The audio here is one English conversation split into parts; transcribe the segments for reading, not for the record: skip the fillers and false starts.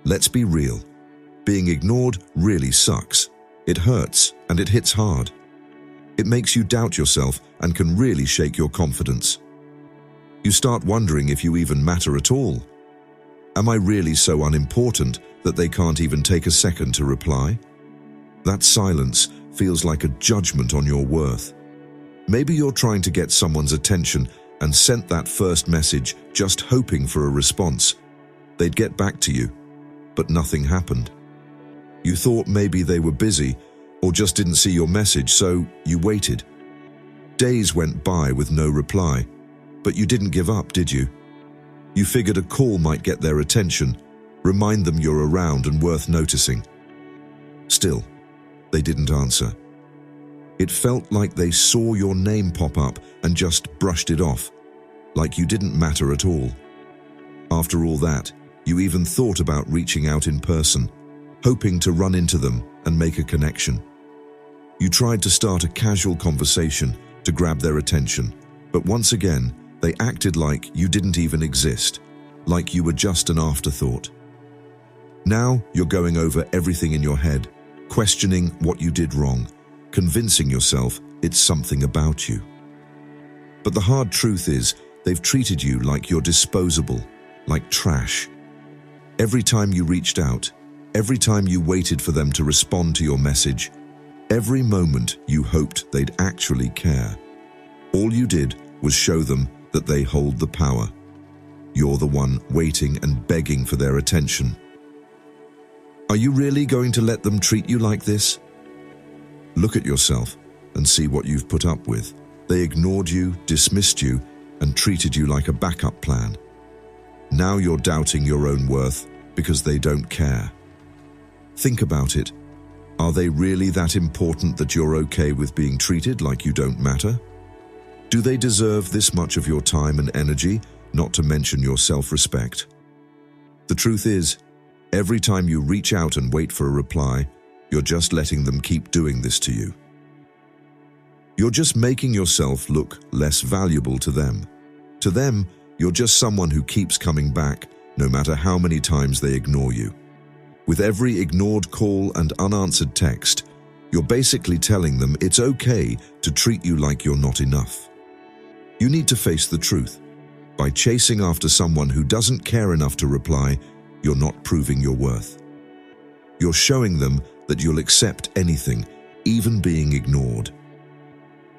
Let's be real. Being ignored really sucks. It hurts and it hits hard. It makes you doubt yourself and can really shake your confidence. You start wondering if you even matter at all. Am I really so unimportant that they can't even take a second to reply? That silence feels like a judgment on your worth. Maybe you're trying to get someone's attention and sent that first message just hoping for a response. They'd get back to you, but nothing happened. You thought maybe they were busy or just didn't see your message, so you waited. Days went by with no reply, but you didn't give up, did you? You figured a call might get their attention, remind them you're around and worth noticing. Still, they didn't answer. It felt like they saw your name pop up and just brushed it off, like you didn't matter at all. After all that, you even thought about reaching out in person, hoping to run into them and make a connection. You tried to start a casual conversation to grab their attention, but once again, they acted like you didn't even exist, like you were just an afterthought. Now you're going over everything in your head, questioning what you did wrong, convincing yourself it's something about you. But the hard truth is, they've treated you like you're disposable, like trash. Every time you reached out, every time you waited for them to respond to your message, every moment you hoped they'd actually care, all you did was show them that they hold the power. You're the one waiting and begging for their attention. Are you really going to let them treat you like this? Look at yourself and see what you've put up with. They ignored you, dismissed you, and treated you like a backup plan. Now you're doubting your own worth because they don't care. Think about it. Are they really that important that you're okay with being treated like you don't matter? Do they deserve this much of your time and energy, not to mention your self-respect? The truth is, every time you reach out and wait for a reply, you're just letting them keep doing this to you. You're just making yourself look less valuable to them. To them, you're just someone who keeps coming back, no matter how many times they ignore you. With every ignored call and unanswered text, you're basically telling them it's okay to treat you like you're not enough. You need to face the truth. By chasing after someone who doesn't care enough to reply, you're not proving your worth. You're showing them that you'll accept anything, even being ignored.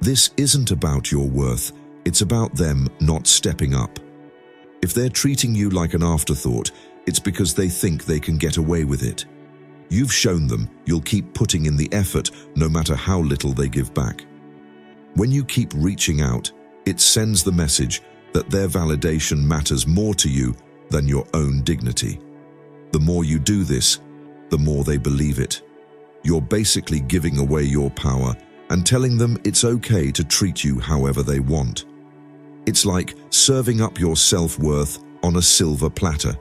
This isn't about your worth, it's about them not stepping up. If they're treating you like an afterthought, it's because they think they can get away with it. You've shown them you'll keep putting in the effort no matter how little they give back. When you keep reaching out, it sends the message that their validation matters more to you than your own dignity. The more you do this, the more they believe it. You're basically giving away your power and telling them it's okay to treat you however they want. It's like serving up your self-worth on a silver platter.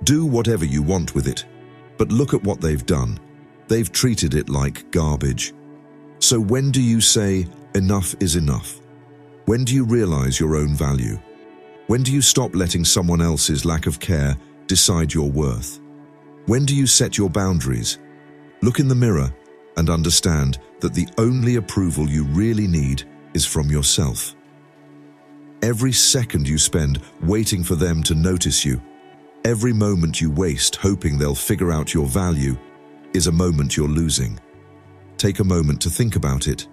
Do whatever you want with it, but look at what they've done. They've treated it like garbage. So when do you say, enough is enough? When do you realize your own value? When do you stop letting someone else's lack of care decide your worth? When do you set your boundaries? Look in the mirror and understand that the only approval you really need is from yourself. Every second you spend waiting for them to notice you, every moment you waste hoping they'll figure out your value, is a moment you're losing. Take a moment to think about it.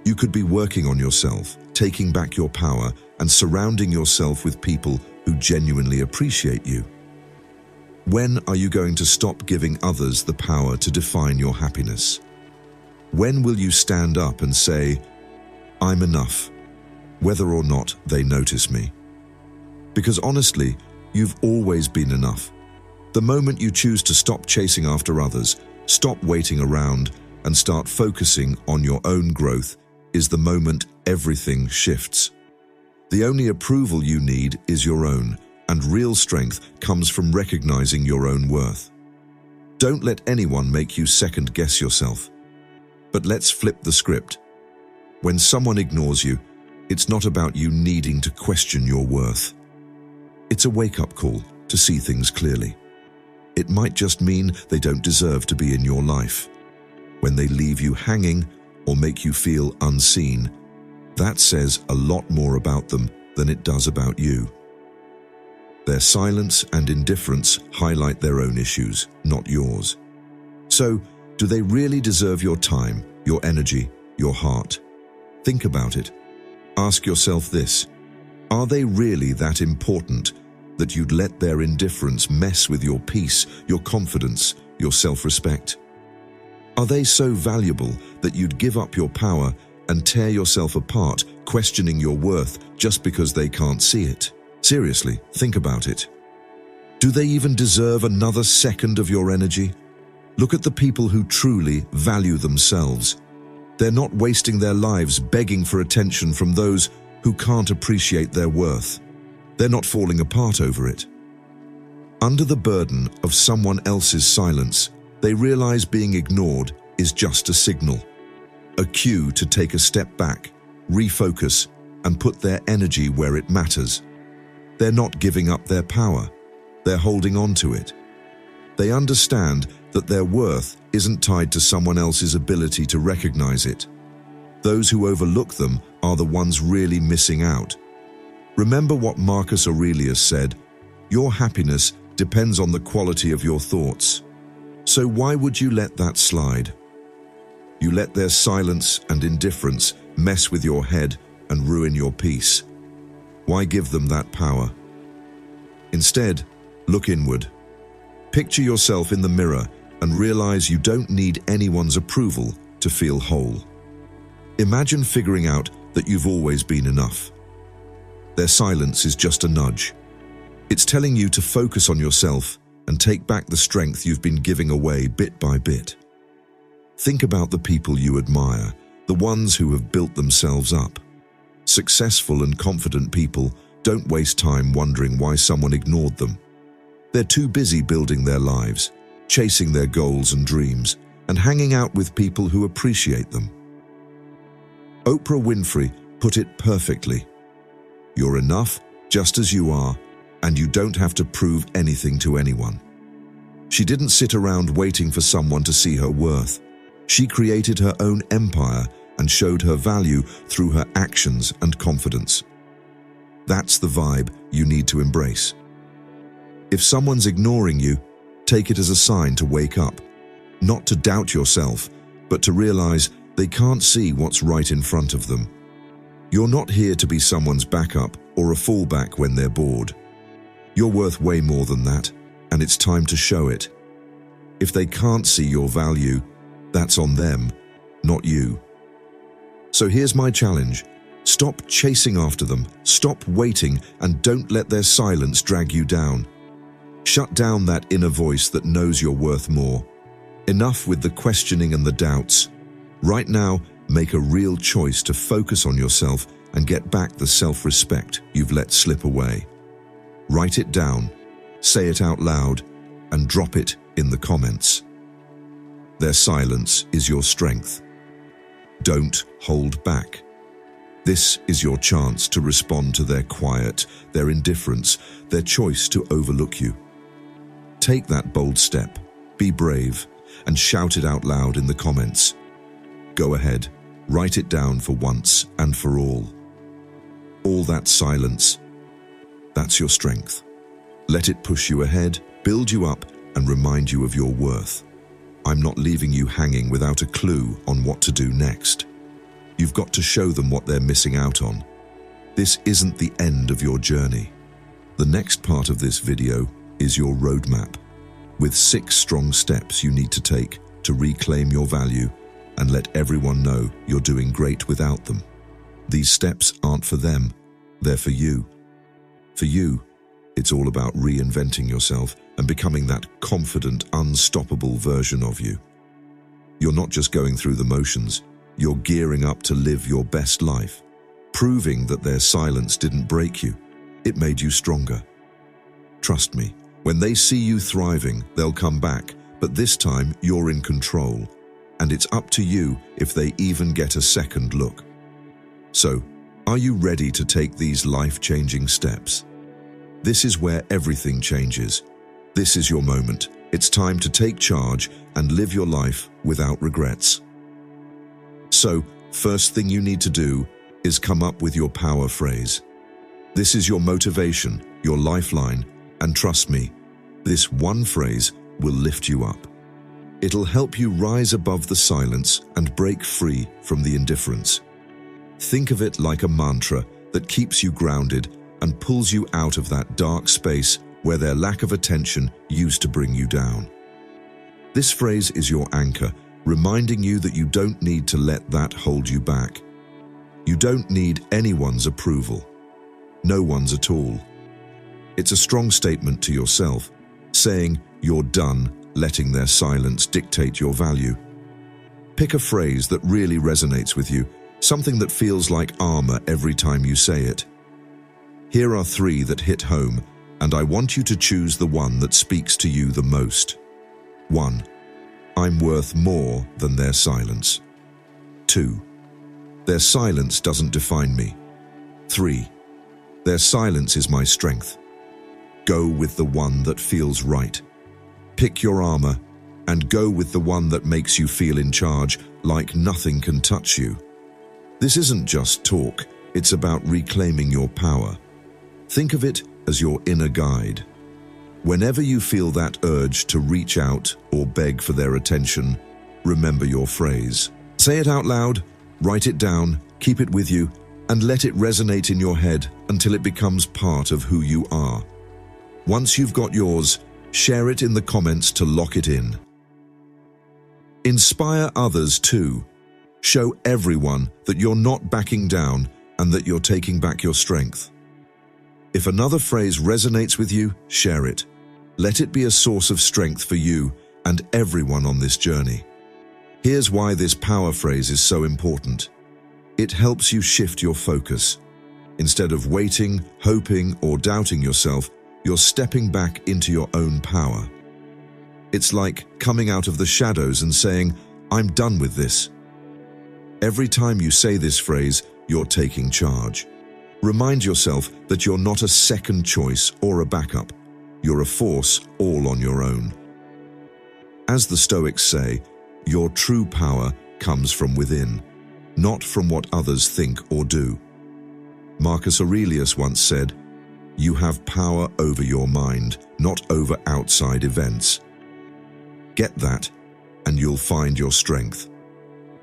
You could be working on yourself, taking back your power, and surrounding yourself with people who genuinely appreciate you. When are you going to stop giving others the power to define your happiness? When will you stand up and say, I'm enough, whether or not they notice me? Because honestly, you've always been enough. The moment you choose to stop chasing after others, stop waiting around, and start focusing on your own growth is the moment everything shifts. The only approval you need is your own, and real strength comes from recognizing your own worth. Don't let anyone make you second-guess yourself. But let's flip the script. When someone ignores you, it's not about you needing to question your worth. It's a wake-up call to see things clearly. It might just mean they don't deserve to be in your life. When they leave you hanging or make you feel unseen, that says a lot more about them than it does about you. Their silence and indifference highlight their own issues, not yours. So, do they really deserve your time, your energy, your heart? Think about it. Ask yourself this: are they really that important that you'd let their indifference mess with your peace, your confidence, your self-respect? Are they so valuable that you'd give up your power and tear yourself apart, questioning your worth just because they can't see it? Seriously, think about it. Do they even deserve another second of your energy? Look at the people who truly value themselves. They're not wasting their lives begging for attention from those who can't appreciate their worth. They're not falling apart over it. Under the burden of someone else's silence, they realize being ignored is just a signal, a cue to take a step back, refocus, and put their energy where it matters. They're not giving up their power. They're holding on to it. They understand that their worth isn't tied to someone else's ability to recognize it. Those who overlook them are the ones really missing out. Remember what Marcus Aurelius said: "Your happiness depends on the quality of your thoughts." So why would you let that slide? You let their silence and indifference mess with your head and ruin your peace. Why give them that power? Instead, look inward. Picture yourself in the mirror and realize you don't need anyone's approval to feel whole. Imagine figuring out that you've always been enough. Their silence is just a nudge. It's telling you to focus on yourself and take back the strength you've been giving away bit by bit. Think about the people you admire, the ones who have built themselves up. Successful and confident people don't waste time wondering why someone ignored them. They're too busy building their lives, chasing their goals and dreams, and hanging out with people who appreciate them. Oprah Winfrey put it perfectly: "You're enough just as you are, and you don't have to prove anything to anyone." She didn't sit around waiting for someone to see her worth. She created her own empire and showed her value through her actions and confidence. That's the vibe you need to embrace. If someone's ignoring you, take it as a sign to wake up, not to doubt yourself, but to realize they can't see what's right in front of them. You're not here to be someone's backup or a fallback when they're bored. You're worth way more than that, and it's time to show it. If they can't see your value, that's on them, not you. So here's my challenge. Stop chasing after them, stop waiting, and don't let their silence drag you down. Shut down that inner voice that knows you're worth more. Enough with the questioning and the doubts. Right now, make a real choice to focus on yourself and get back the self-respect you've let slip away. Write it down, say it out loud, and drop it in the comments. Their silence is your strength. Don't hold back. This is your chance to respond to their quiet, their indifference, their choice to overlook you. Take that bold step, be brave, and shout it out loud in the comments. Go ahead, write it down for once and for all. All that silence, that's your strength. Let it push you ahead, build you up, and remind you of your worth. I'm not leaving you hanging without a clue on what to do next. You've got to show them what they're missing out on. This isn't the end of your journey. The next part of this video is your roadmap, with 6 strong steps you need to take to reclaim your value and let everyone know you're doing great without them. These steps aren't for them, they're for you. For you, it's all about reinventing yourself and becoming that confident, unstoppable version of you. You're not just going through the motions, you're gearing up to live your best life, proving that their silence didn't break you, it made you stronger. Trust me, when they see you thriving, they'll come back, but this time you're in control, and it's up to you if they even get a second look. So, are you ready to take these life-changing steps? This is where everything changes. This is your moment. It's time to take charge and live your life without regrets. So, first thing you need to do is come up with your power phrase. This is your motivation, your lifeline, and trust me, this one phrase will lift you up. It'll help you rise above the silence and break free from the indifference. Think of it like a mantra that keeps you grounded and pulls you out of that dark space where their lack of attention used to bring you down. This phrase is your anchor, reminding you that you don't need to let that hold you back. You don't need anyone's approval. No one's at all. It's a strong statement to yourself, saying you're done letting their silence dictate your value. Pick a phrase that really resonates with you, something that feels like armor every time you say it. Here are 3 that hit home, and I want you to choose the one that speaks to you the most. 1. I'm worth more than their silence. 2. Their silence doesn't define me. 3. Their silence is my strength. Go with the one that feels right. Pick your armor and go with the one that makes you feel in charge, like nothing can touch you. This isn't just talk, it's about reclaiming your power. Think of it as your inner guide. Whenever you feel that urge to reach out or beg for their attention, remember your phrase. Say it out loud, write it down, keep it with you, and let it resonate in your head until it becomes part of who you are. Once you've got yours, share it in the comments to lock it in. Inspire others too. Show everyone that you're not backing down and that you're taking back your strength. If another phrase resonates with you, share it. Let it be a source of strength for you and everyone on this journey. Here's why this power phrase is so important. It helps you shift your focus. Instead of waiting, hoping, or doubting yourself, you're stepping back into your own power. It's like coming out of the shadows and saying, I'm done with this. Every time you say this phrase, you're taking charge. Remind yourself that you're not a second choice or a backup. You're a force all on your own. As the Stoics say, your true power comes from within, not from what others think or do. Marcus Aurelius once said, "You have power over your mind, not over outside events." Get that, and you'll find your strength.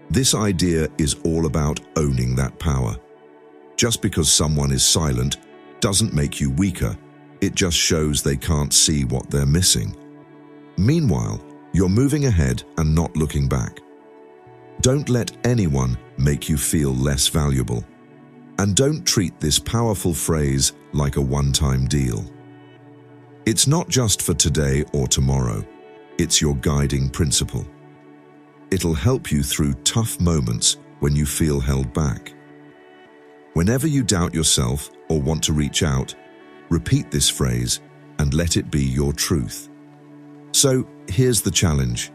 This idea is all about owning that power. Just because someone is silent doesn't make you weaker, it just shows they can't see what they're missing. Meanwhile, you're moving ahead and not looking back. Don't let anyone make you feel less valuable. And don't treat this powerful phrase like a one-time deal. It's not just for today or tomorrow. It's your guiding principle. It'll help you through tough moments when you feel held back. Whenever you doubt yourself or want to reach out, repeat this phrase and let it be your truth. So here's the challenge.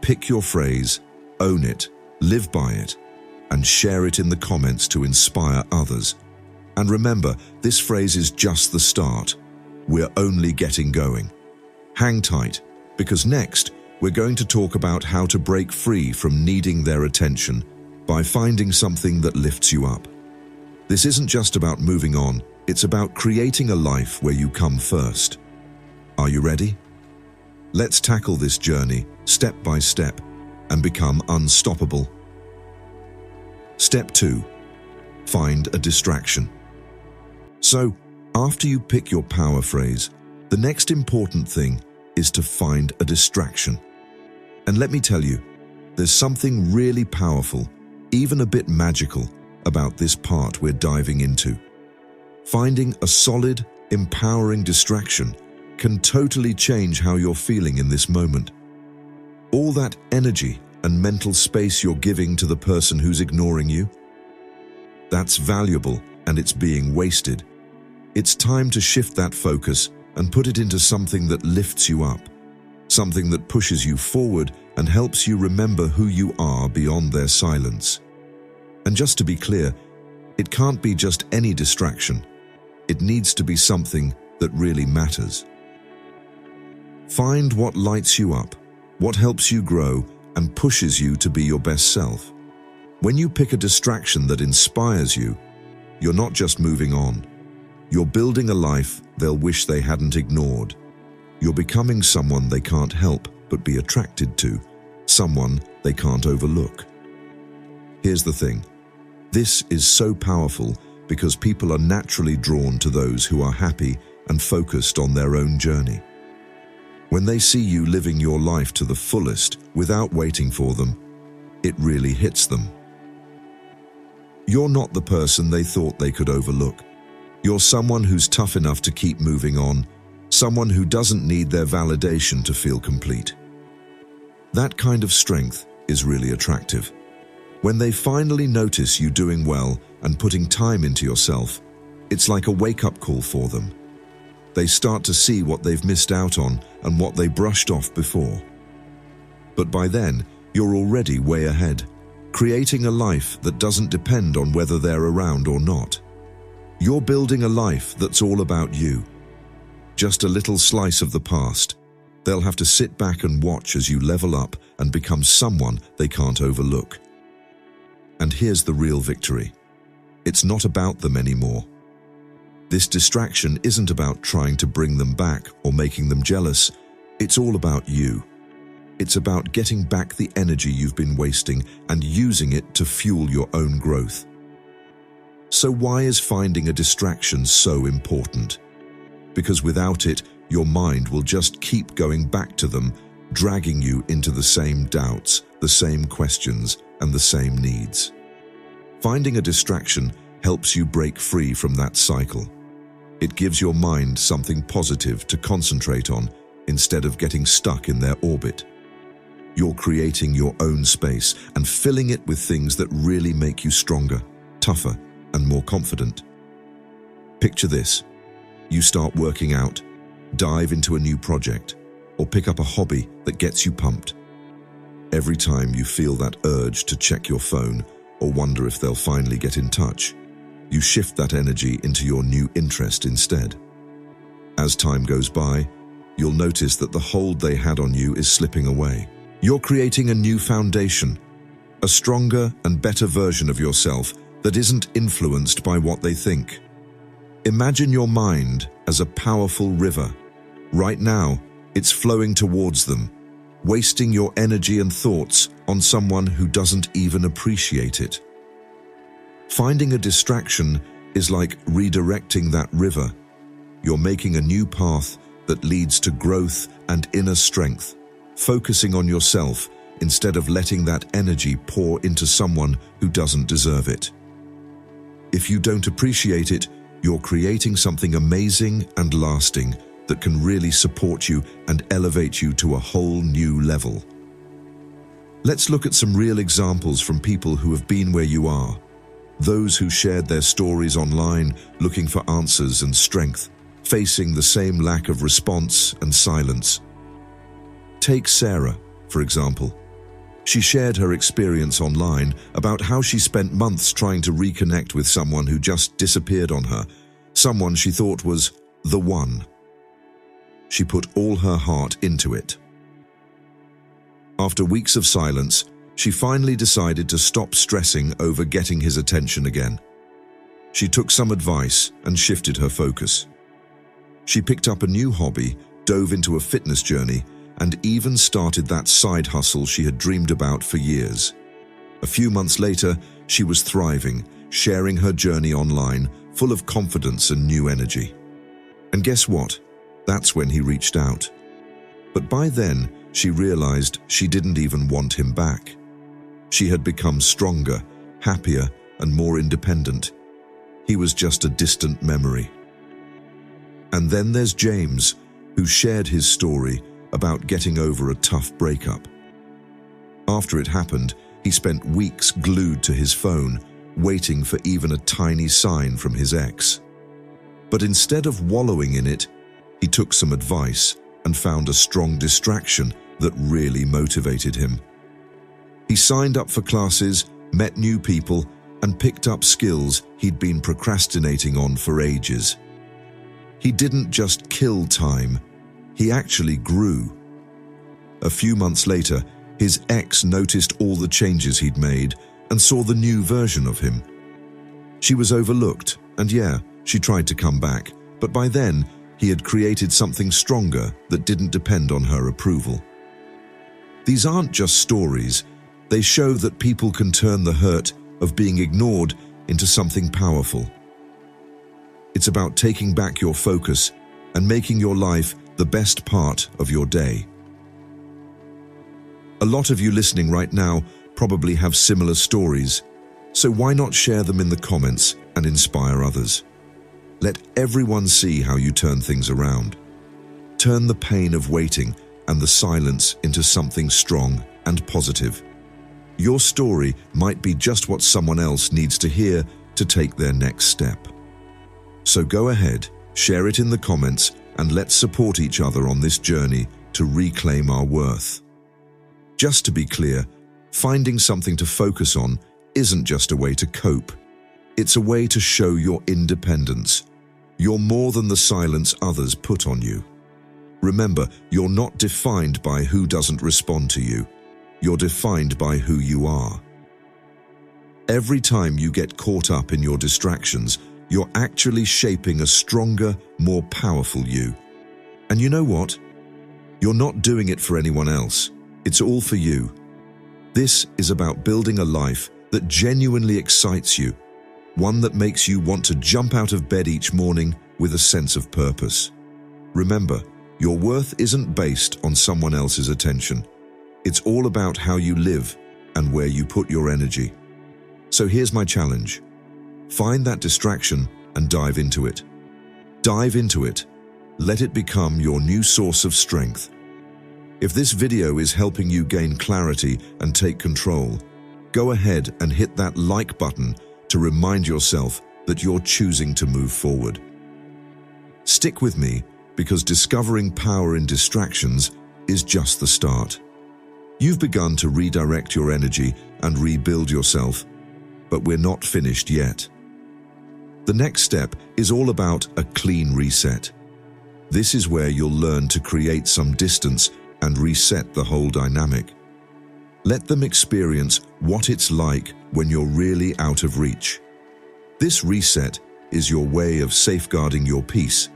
Pick your phrase, own it, live by it, and share it in the comments to inspire others. And remember, this phrase is just the start. We're only getting going. Hang tight, because next, we're going to talk about how to break free from needing their attention by finding something that lifts you up. This isn't just about moving on, it's about creating a life where you come first. Are you ready? Let's tackle this journey step by step and become unstoppable. Step 2. Find a distraction. So, after you pick your power phrase, the next important thing is to find a distraction. And let me tell you, there's something really powerful, even a bit magical, about this part we're diving into. Finding a solid, empowering distraction can totally change how you're feeling in this moment. All that energy and mental space you're giving to the person who's ignoring you, that's valuable and it's being wasted. It's time to shift that focus and put it into something that lifts you up, something that pushes you forward and helps you remember who you are beyond their silence. And just to be clear, it can't be just any distraction. It needs to be something that really matters. Find what lights you up, what helps you grow, and pushes you to be your best self. When you pick a distraction that inspires you, you're not just moving on. You're building a life they'll wish they hadn't ignored. You're becoming someone they can't help but be attracted to, someone they can't overlook. Here's the thing. This is so powerful because people are naturally drawn to those who are happy and focused on their own journey. When they see you living your life to the fullest without waiting for them, it really hits them. You're not the person they thought they could overlook. You're someone who's tough enough to keep moving on, someone who doesn't need their validation to feel complete. That kind of strength is really attractive. When they finally notice you doing well and putting time into yourself, it's like a wake-up call for them. They start to see what they've missed out on and what they brushed off before. But by then, you're already way ahead, creating a life that doesn't depend on whether they're around or not. You're building a life that's all about you. Just a little slice of the past. They'll have to sit back and watch as you level up and become someone they can't overlook. And here's the real victory. It's not about them anymore. This distraction isn't about trying to bring them back or making them jealous. It's all about you. It's about getting back the energy you've been wasting and using it to fuel your own growth. So why is finding a distraction so important? Because without it, your mind will just keep going back to them, dragging you into the same doubts, the same questions, and the same needs. Finding a distraction helps you break free from that cycle. It gives your mind something positive to concentrate on instead of getting stuck in their orbit. You're creating your own space and filling it with things that really make you stronger, tougher, and more confident. Picture this. You start working out, dive into a new project, or pick up a hobby that gets you pumped. Every time you feel that urge to check your phone or wonder if they'll finally get in touch, you shift that energy into your new interest instead. As time goes by, you'll notice that the hold they had on you is slipping away. You're creating a new foundation, a stronger and better version of yourself that isn't influenced by what they think. Imagine your mind as a powerful river. Right now, it's flowing towards them, wasting your energy and thoughts on someone who doesn't even appreciate it. Finding a distraction is like redirecting that river. You're making a new path that leads to growth and inner strength, focusing on yourself instead of letting that energy pour into someone who doesn't deserve it. If you don't appreciate it, you're creating something amazing and lasting that can really support you and elevate you to a whole new level. Let's look at some real examples from people who have been where you are. Those who shared their stories online, looking for answers and strength, facing the same lack of response and silence. Take Sarah, for example. She shared her experience online about how she spent months trying to reconnect with someone who just disappeared on her, someone she thought was the one. She put all her heart into it. After weeks of silence, she finally decided to stop stressing over getting his attention again. She took some advice and shifted her focus. She picked up a new hobby, dove into a fitness journey, and even started that side hustle she had dreamed about for years. A few months later, she was thriving, sharing her journey online, full of confidence and new energy. And guess what? That's when he reached out. But by then, she realized she didn't even want him back. She had become stronger, happier, and more independent. He was just a distant memory. And then there's James, who shared his story about getting over a tough breakup. After it happened, he spent weeks glued to his phone, waiting for even a tiny sign from his ex. But instead of wallowing in it, he took some advice and found a strong distraction that really motivated him. He signed up for classes, met new people, and picked up skills he'd been procrastinating on for ages. He didn't just kill time, he actually grew. A few months later, his ex noticed all the changes he'd made and saw the new version of him. She was overlooked, and yeah, she tried to come back, but by then, he had created something stronger that didn't depend on her approval. These aren't just stories, they show that people can turn the hurt of being ignored into something powerful. It's about taking back your focus and making your life the best part of your day. A lot of you listening right now probably have similar stories, so why not share them in the comments and inspire others? Let everyone see how you turn things around. Turn the pain of waiting and the silence into something strong and positive. Your story might be just what someone else needs to hear to take their next step. So go ahead, share it in the comments, and let's support each other on this journey to reclaim our worth. Just to be clear, finding something to focus on isn't just a way to cope. It's a way to show your independence. You're more than the silence others put on you. Remember, you're not defined by who doesn't respond to you. You're defined by who you are. Every time you get caught up in your distractions, you're actually shaping a stronger, more powerful you. And you know what? You're not doing it for anyone else. It's all for you. This is about building a life that genuinely excites you, one that makes you want to jump out of bed each morning with a sense of purpose. Remember, your worth isn't based on someone else's attention. It's all about how you live and where you put your energy. So here's my challenge. Find that distraction and dive into it. Dive into it. Let it become your new source of strength. If this video is helping you gain clarity and take control, go ahead and hit that like button to remind yourself that you're choosing to move forward. Stick with me, because discovering power in distractions is just the start. You've begun to redirect your energy and rebuild yourself, but we're not finished yet. The next step is all about a clean reset. This is where you'll learn to create some distance and reset the whole dynamic. Let them experience what it's like when you're really out of reach. This reset is your way of safeguarding your peace.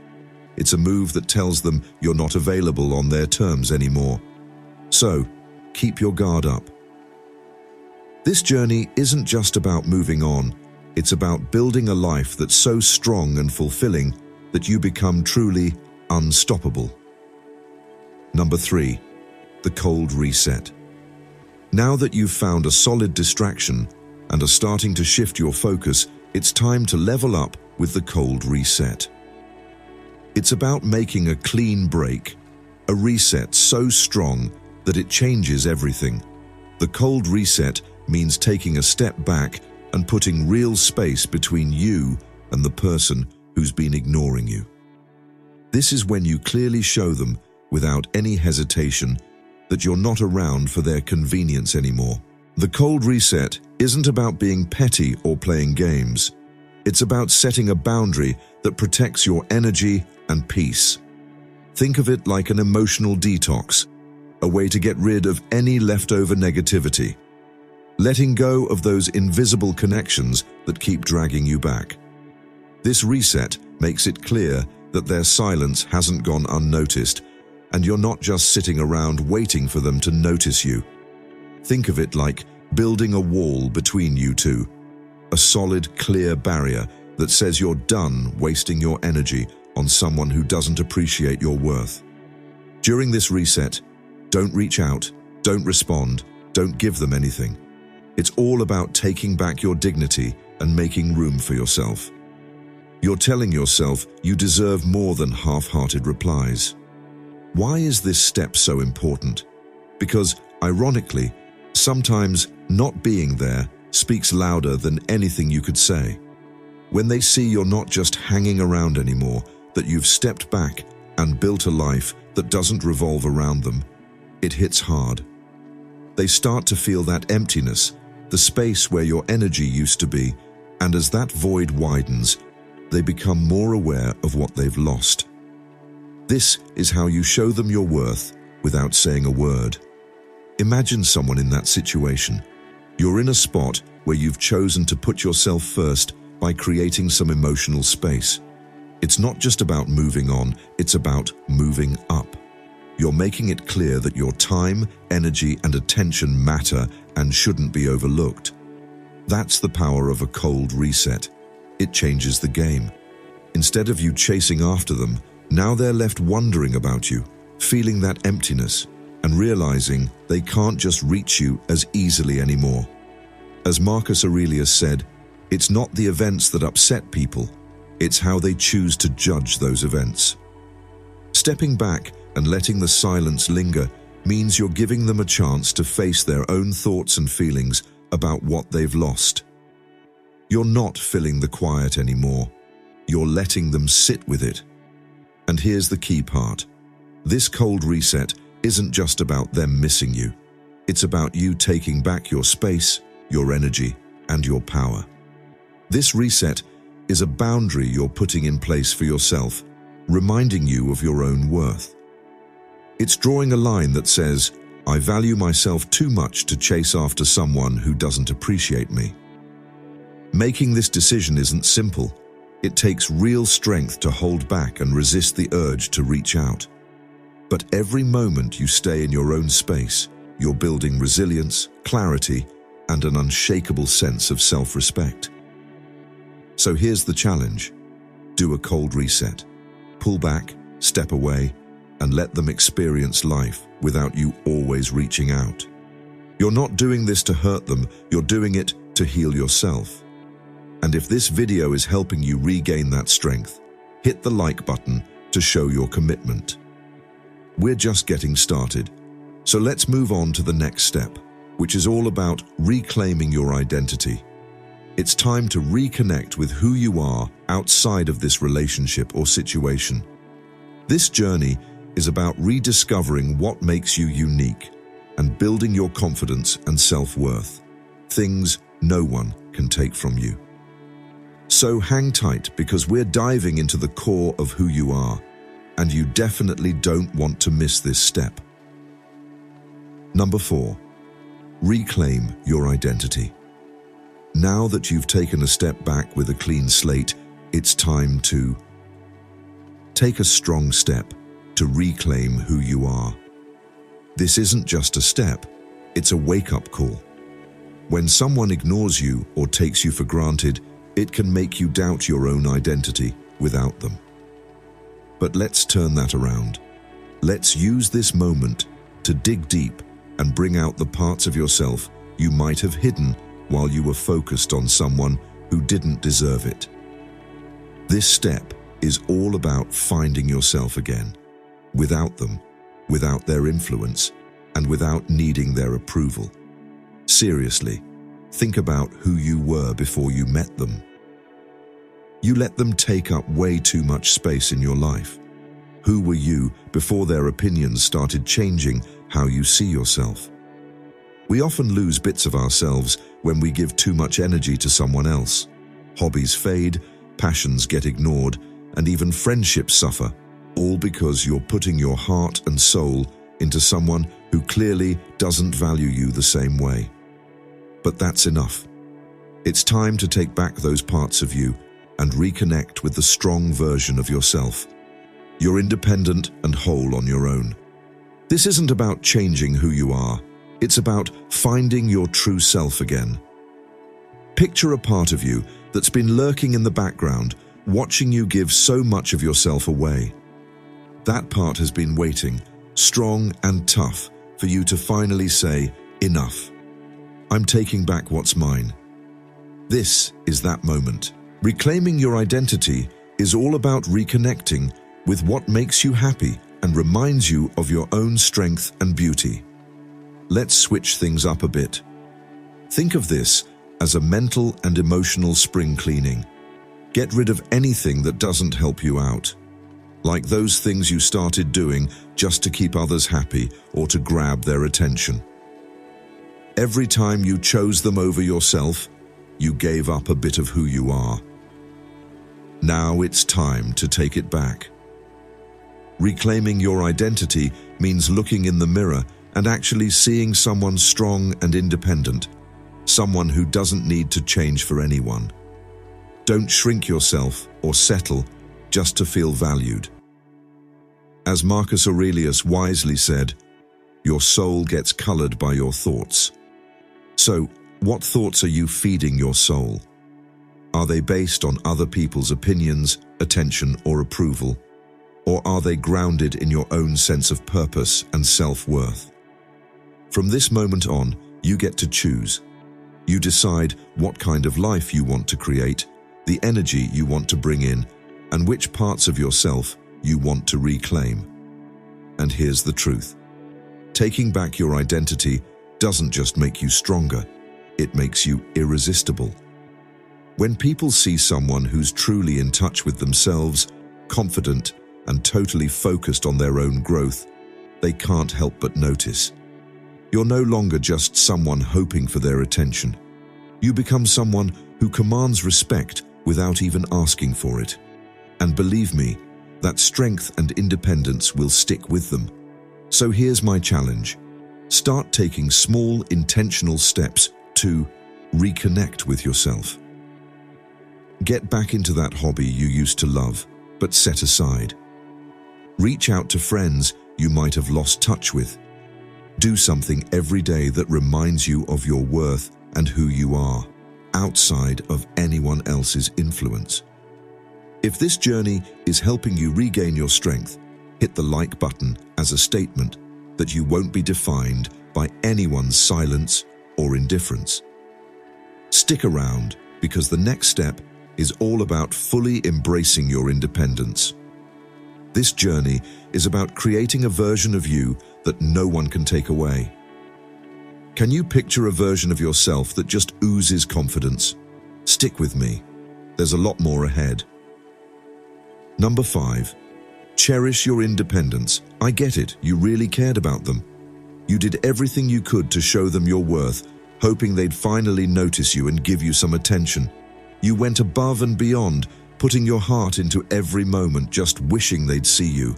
It's a move that tells them you're not available on their terms anymore. So, keep your guard up. This journey isn't just about moving on, it's about building a life that's so strong and fulfilling that you become truly unstoppable. Number 3, the cold reset. Now that you've found a solid distraction and are starting to shift your focus, it's time to level up with the cold reset. It's about making a clean break, a reset so strong that it changes everything. The cold reset means taking a step back and putting real space between you and the person who's been ignoring you. This is when you clearly show them, without any hesitation, that you're not around for their convenience anymore. The cold reset isn't about being petty or playing games. It's about setting a boundary that protects your energy and peace. Think of it like an emotional detox, a way to get rid of any leftover negativity, letting go of those invisible connections that keep dragging you back. This reset makes it clear that their silence hasn't gone unnoticed, and you're not just sitting around waiting for them to notice you. Think of it like building a wall between you two, a solid, clear barrier that says you're done wasting your energy on someone who doesn't appreciate your worth. During this reset, don't reach out, don't respond, don't give them anything. It's all about taking back your dignity and making room for yourself. You're telling yourself you deserve more than half-hearted replies. Why is this step so important? Because, ironically, sometimes not being there speaks louder than anything you could say. When they see you're not just hanging around anymore, that you've stepped back and built a life that doesn't revolve around them, it hits hard. They start to feel that emptiness, the space where your energy used to be, and as that void widens, they become more aware of what they've lost. This is how you show them your worth without saying a word. Imagine someone in that situation. You're in a spot where you've chosen to put yourself first by creating some emotional space. It's not just about moving on, it's about moving up. You're making it clear that your time, energy, and attention matter and shouldn't be overlooked. That's the power of a cold reset. It changes the game. Instead of you chasing after them, now they're left wondering about you, feeling that emptiness, and realizing they can't just reach you as easily anymore. As Marcus Aurelius said, it's not the events that upset people, it's how they choose to judge those events. Stepping back and letting the silence linger means you're giving them a chance to face their own thoughts and feelings about what they've lost. You're not filling the quiet anymore. You're letting them sit with it. And here's the key part. This cold reset isn't just about them missing you. It's about you taking back your space, your energy, and your power. This reset is a boundary you're putting in place for yourself, reminding you of your own worth. It's drawing a line that says, I value myself too much to chase after someone who doesn't appreciate me. Making this decision isn't simple. It takes real strength to hold back and resist the urge to reach out. But every moment you stay in your own space, you're building resilience, clarity, and an unshakable sense of self-respect. So here's the challenge. Do a cold reset. Pull back, step away, and let them experience life without you always reaching out. You're not doing this to hurt them, you're doing it to heal yourself. And if this video is helping you regain that strength, hit the like button to show your commitment. We're just getting started, so let's move on to the next step, which is all about reclaiming your identity. It's time to reconnect with who you are outside of this relationship or situation. This journey is about rediscovering what makes you unique and building your confidence and self-worth, things no one can take from you. So hang tight, because we're diving into the core of who you are, and you definitely don't want to miss this step. Number 4, reclaim your identity. Now that you've taken a step back with a clean slate, it's time to take a strong step to reclaim who you are. This isn't just a step, it's a wake-up call. When someone ignores you or takes you for granted, it can make you doubt your own identity without them. But let's turn that around. Let's use this moment to dig deep and bring out the parts of yourself you might have hidden while you were focused on someone who didn't deserve it. This step is all about finding yourself again, without them, without their influence, and without needing their approval. Seriously, think about who you were before you met them. You let them take up way too much space in your life. Who were you before their opinions started changing how you see yourself? We often lose bits of ourselves when we give too much energy to someone else. Hobbies fade, passions get ignored, and even friendships suffer, all because you're putting your heart and soul into someone who clearly doesn't value you the same way. But that's enough. It's time to take back those parts of you and reconnect with the strong version of yourself. You're independent and whole on your own. This isn't about changing who you are. It's about finding your true self again. Picture a part of you that's been lurking in the background, watching you give so much of yourself away. That part has been waiting, strong and tough, for you to finally say, enough. I'm taking back what's mine. This is that moment. Reclaiming your identity is all about reconnecting with what makes you happy and reminds you of your own strength and beauty. Let's switch things up a bit. Think of this as a mental and emotional spring cleaning. Get rid of anything that doesn't help you out, like those things you started doing just to keep others happy or to grab their attention. Every time you chose them over yourself, you gave up a bit of who you are. Now it's time to take it back. Reclaiming your identity means looking in the mirror and actually seeing someone strong and independent, someone who doesn't need to change for anyone. Don't shrink yourself or settle just to feel valued. As Marcus Aurelius wisely said, your soul gets colored by your thoughts. So, what thoughts are you feeding your soul? Are they based on other people's opinions, attention, or approval? Or are they grounded in your own sense of purpose and self-worth? From this moment on, you get to choose. You decide what kind of life you want to create, the energy you want to bring in, and which parts of yourself you want to reclaim. And here's the truth. Taking back your identity doesn't just make you stronger, it makes you irresistible. When people see someone who's truly in touch with themselves, confident, and totally focused on their own growth, they can't help but notice. You're no longer just someone hoping for their attention. You become someone who commands respect without even asking for it. And believe me, that strength and independence will stick with them. So here's my challenge. Start taking small, intentional steps to reconnect with yourself. Get back into that hobby you used to love, but set aside. Reach out to friends you might have lost touch with. Do something every day that reminds you of your worth and who you are, outside of anyone else's influence. If this journey is helping you regain your strength, hit the like button as a statement that you won't be defined by anyone's silence or indifference. Stick around, because the next step is all about fully embracing your independence. This journey is about creating a version of you that no one can take away. Can you picture a version of yourself that just oozes confidence? Stick with me. There's a lot more ahead. Number 5. Cherish your independence. I get it, you really cared about them. You did everything you could to show them your worth, hoping they'd finally notice you and give you some attention. You went above and beyond, putting your heart into every moment, just wishing they'd see you.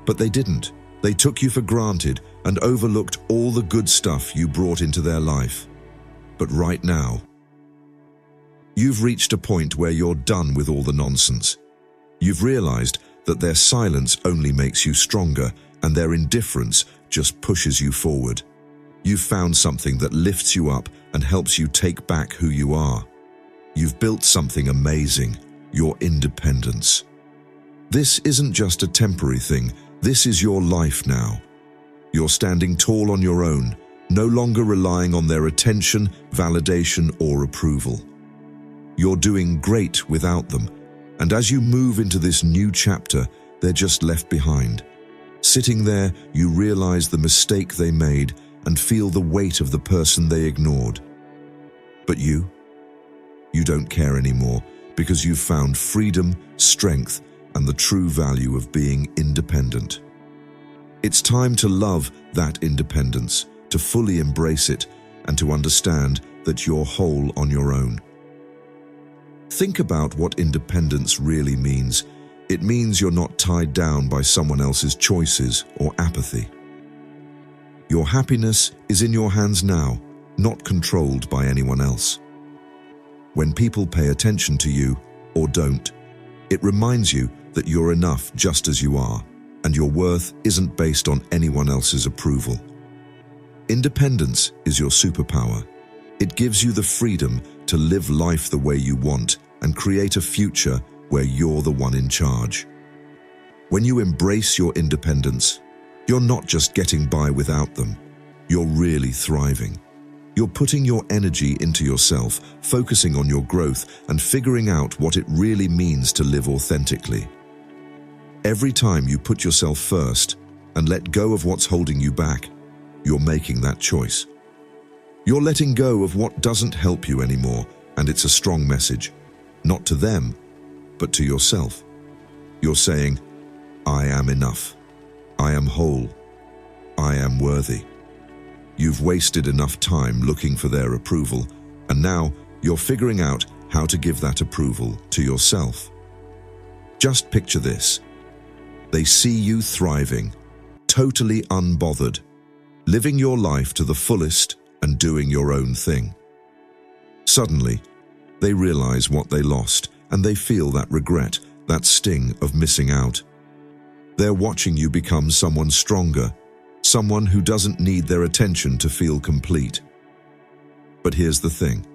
But they didn't. They took you for granted and overlooked all the good stuff you brought into their life. But right now, you've reached a point where you're done with all the nonsense. You've realized that their silence only makes you stronger and their indifference just pushes you forward. You've found something that lifts you up and helps you take back who you are. You've built something amazing, your independence. This isn't just a temporary thing, this is your life now. You're standing tall on your own, no longer relying on their attention, validation, or approval. You're doing great without them, and as you move into this new chapter, they're just left behind. Sitting there, you realize the mistake they made and feel the weight of the person they ignored. But you don't care anymore because you've found freedom, strength, and the true value of being independent. It's time to love that independence, to fully embrace it, and to understand that you're whole on your own. Think about what independence really means. It means you're not tied down by someone else's choices or apathy. Your happiness is in your hands now, not controlled by anyone else. When people pay attention to you, or don't, it reminds you that you're enough just as you are, and your worth isn't based on anyone else's approval. Independence is your superpower. It gives you the freedom to live life the way you want and create a future where you're the one in charge. When you embrace your independence, you're not just getting by without them. You're really thriving. You're putting your energy into yourself, focusing on your growth and figuring out what it really means to live authentically. Every time you put yourself first and let go of what's holding you back, you're making that choice. You're letting go of what doesn't help you anymore, and it's a strong message, not to them, but to yourself. You're saying, I am enough. I am whole. I am worthy. You've wasted enough time looking for their approval, and now you're figuring out how to give that approval to yourself. Just picture this. They see you thriving, totally unbothered, living your life to the fullest and doing your own thing. Suddenly, they realize what they lost, and they feel that regret, that sting of missing out. They're watching you become someone stronger, someone who doesn't need their attention to feel complete. But here's the thing.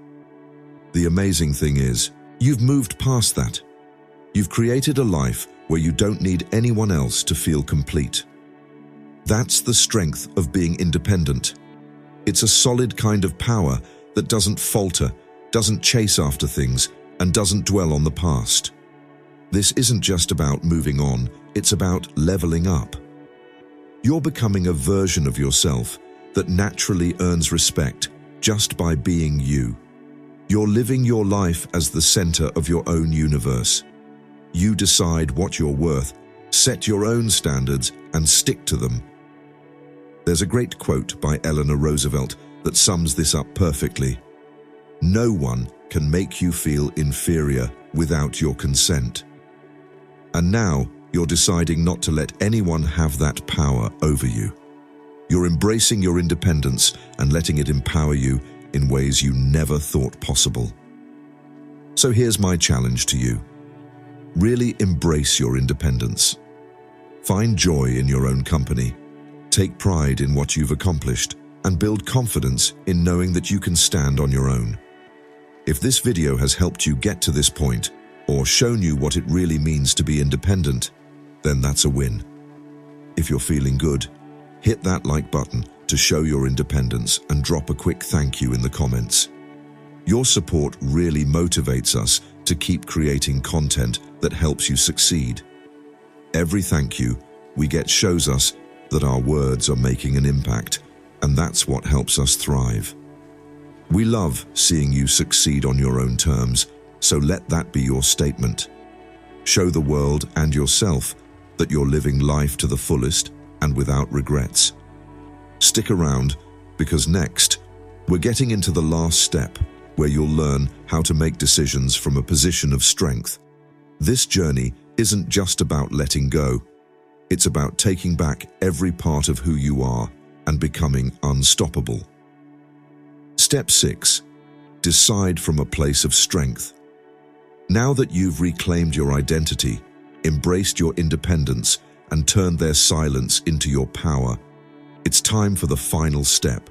The amazing thing is, you've moved past that. You've created a life where you don't need anyone else to feel complete. That's the strength of being independent. It's a solid kind of power that doesn't falter, doesn't chase after things, and doesn't dwell on the past. This isn't just about moving on, it's about leveling up. You're becoming a version of yourself that naturally earns respect just by being you. You're living your life as the center of your own universe. You decide what you're worth, set your own standards, and stick to them. There's a great quote by Eleanor Roosevelt that sums this up perfectly. No one can make you feel inferior without your consent. And now, you're deciding not to let anyone have that power over you. You're embracing your independence and letting it empower you in ways you never thought possible. So here's my challenge to you. Really embrace your independence. Find joy in your own company. Take pride in what you've accomplished and build confidence in knowing that you can stand on your own. If this video has helped you get to this point or shown you what it really means to be independent, then that's a win. If you're feeling good, hit that like button to show your independence and drop a quick thank you in the comments. Your support really motivates us to keep creating content that helps you succeed. Every thank you we get shows us that our words are making an impact, and that's what helps us thrive. We love seeing you succeed on your own terms, so let that be your statement. Show the world and yourself that you're living life to the fullest and without regrets. Stick around, because next, we're getting into the last step, where you'll learn how to make decisions from a position of strength. This journey isn't just about letting go. It's about taking back every part of who you are and becoming unstoppable. Step 6. Decide from a place of strength. Now that you've reclaimed your identity, embraced your independence, and turned their silence into your power, it's time for the final step.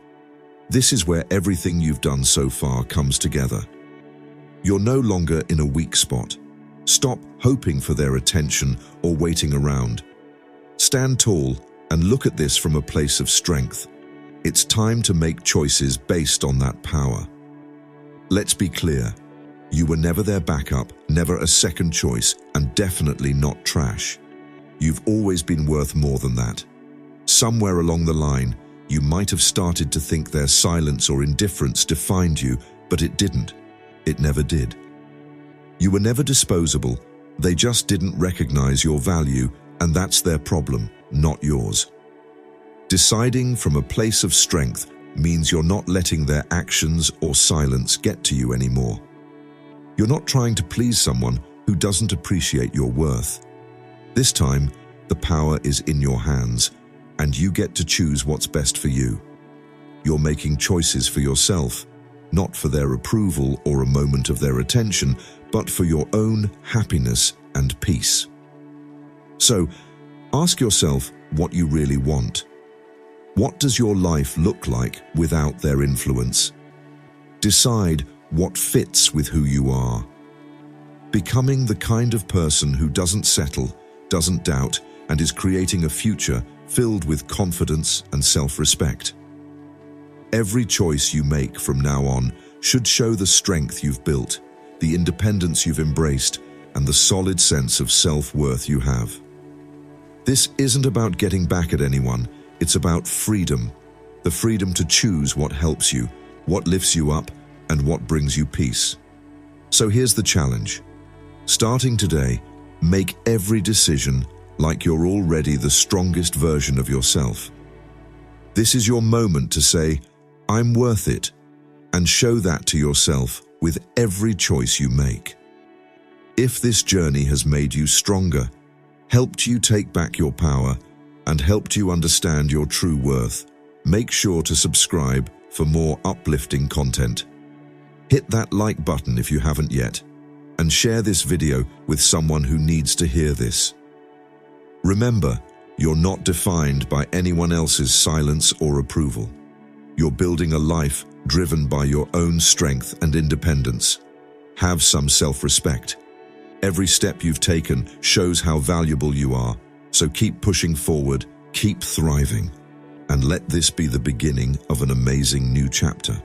This is where everything you've done so far comes together. You're no longer in a weak spot. Stop hoping for their attention or waiting around. Stand tall and look at this from a place of strength. It's time to make choices based on that power. Let's be clear. You were never their backup, never a second choice, and definitely not trash. You've always been worth more than that. Somewhere along the line, you might have started to think their silence or indifference defined you, but it didn't. It never did. You were never disposable. They just didn't recognize your value, and that's their problem, not yours. Deciding from a place of strength means you're not letting their actions or silence get to you anymore. You're not trying to please someone who doesn't appreciate your worth. This time, the power is in your hands, and you get to choose what's best for you. You're making choices for yourself, not for their approval or a moment of their attention, but for your own happiness and peace. So, ask yourself what you really want. What does your life look like without their influence? Decide what fits with who you are. Becoming the kind of person who doesn't settle, doesn't doubt, and is creating a future filled with confidence and self-respect. Every choice you make from now on should show the strength you've built, the independence you've embraced, and the solid sense of self-worth you have. This isn't about getting back at anyone, it's about freedom. The freedom to choose what helps you, what lifts you up, and what brings you peace. So here's the challenge. Starting today, make every decision like you're already the strongest version of yourself. This is your moment to say, I'm worth it, and show that to yourself with every choice you make. If this journey has made you stronger, helped you take back your power, and helped you understand your true worth, make sure to subscribe for more uplifting content. Hit that like button if you haven't yet, and share this video with someone who needs to hear this. Remember, you're not defined by anyone else's silence or approval. You're building a life driven by your own strength and independence. Have some self-respect. Every step you've taken shows how valuable you are, so keep pushing forward, keep thriving, and let this be the beginning of an amazing new chapter.